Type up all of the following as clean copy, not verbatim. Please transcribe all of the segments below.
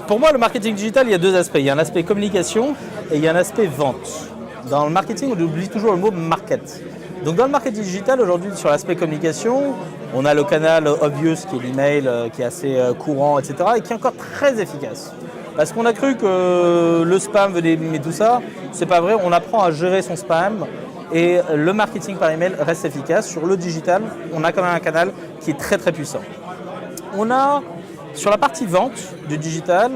Pour moi, le marketing digital, il y a deux aspects. Il y a un aspect communication et il y a un aspect vente. Dans le marketing, on oublie toujours le mot market. Donc dans le marketing digital, aujourd'hui, sur l'aspect communication, on a le canal obvious qui est l'email, qui est assez courant, etc. et qui est encore très efficace. Parce qu'on a cru que le spam venait éliminer tout ça. C'est pas vrai, on apprend à gérer son spam et le marketing par email reste efficace. Sur le digital, on a quand même un canal qui est très très puissant. On a, sur la partie vente du digital,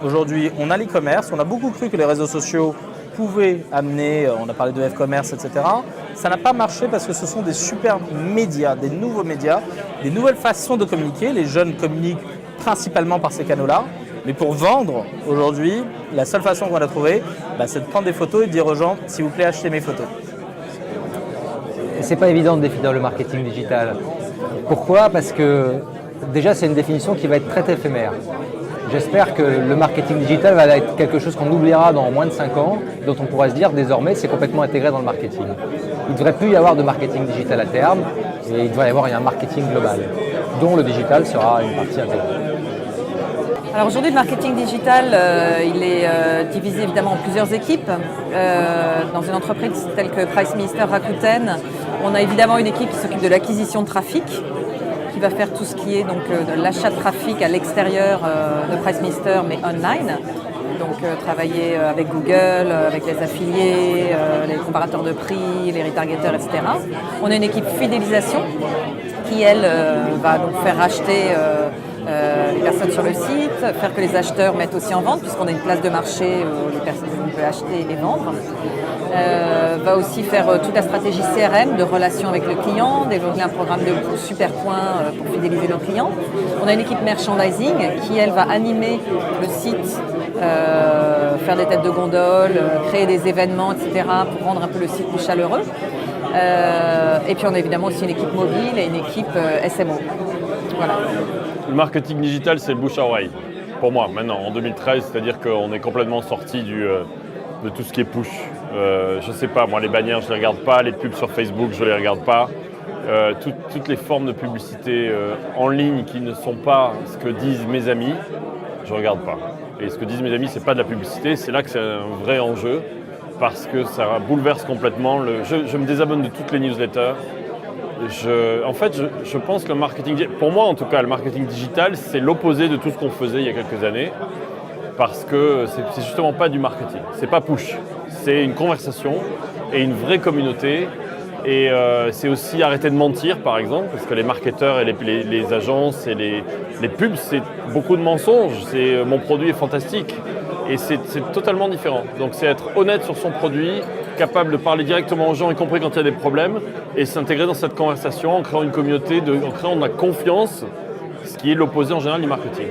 aujourd'hui, on a l'e-commerce. On a beaucoup cru que les réseaux sociaux pouvaient amener, on a parlé de F-commerce, etc. Ça n'a pas marché parce que ce sont des super médias, des nouveaux médias, des nouvelles façons de communiquer. Les jeunes communiquent principalement par ces canaux-là. Mais pour vendre, aujourd'hui, la seule façon qu'on a trouvé, c'est de prendre des photos et de dire aux gens, s'il vous plaît, achetez mes photos. C'est pas évident de définir le marketing digital. Pourquoi ? Parce que déjà, c'est une définition qui va être très éphémère. J'espère que le marketing digital va être quelque chose qu'on oubliera dans moins de 5 ans, dont on pourra se dire désormais c'est complètement intégré dans le marketing. Il ne devrait plus y avoir de marketing digital à terme et il devrait y avoir un marketing global, dont le digital sera une partie intégrée. Alors aujourd'hui, le marketing digital, il est divisé évidemment en plusieurs équipes. Dans une entreprise telle que PriceMinister Rakuten, on a évidemment une équipe qui s'occupe de l'acquisition de trafic, qui va faire tout ce qui est donc de l'achat de trafic à l'extérieur de PriceMinister, mais online. Donc travailler avec Google, avec les affiliés, les comparateurs de prix, les retargeteurs, etc. On a une équipe fidélisation qui, elle, va donc faire acheter les personnes sur le site, faire que les acheteurs mettent aussi en vente, puisqu'on a une place de marché où les personnes peuvent acheter et les vendre. Va aussi faire toute la stratégie CRM de relation avec le client, développer un programme de super points pour fidéliser nos clients. On a une équipe merchandising qui, elle, va animer le site, faire des têtes de gondole, créer des événements, etc. pour rendre un peu le site plus chaleureux. Et puis on a évidemment aussi une équipe mobile et une équipe SMO. Voilà. Le marketing digital, c'est le bouche à oreille, pour moi, maintenant, en 2013, c'est-à-dire qu'on est complètement sorti de tout ce qui est push. Je ne sais pas, moi, les bannières, je ne les regarde pas, les pubs sur Facebook, je ne les regarde pas. Toutes les formes de publicité en ligne qui ne sont pas ce que disent mes amis, je ne regarde pas. Et ce que disent mes amis, ce n'est pas de la publicité, c'est là que c'est un vrai enjeu, parce que ça bouleverse complètement. Je me désabonne de toutes les newsletters. Je pense que le marketing, pour moi en tout cas, le marketing digital, c'est l'opposé de tout ce qu'on faisait il y a quelques années, parce que c'est justement pas du marketing, c'est pas push, c'est une conversation et une vraie communauté. Et c'est aussi arrêter de mentir, par exemple, parce que les marketeurs et les agences et les pubs, c'est beaucoup de mensonges. Mon produit est fantastique. Et c'est totalement différent. Donc c'est être honnête sur son produit, capable de parler directement aux gens, y compris quand il y a des problèmes, et s'intégrer dans cette conversation en créant une communauté, en créant de la confiance, ce qui est l'opposé en général du marketing.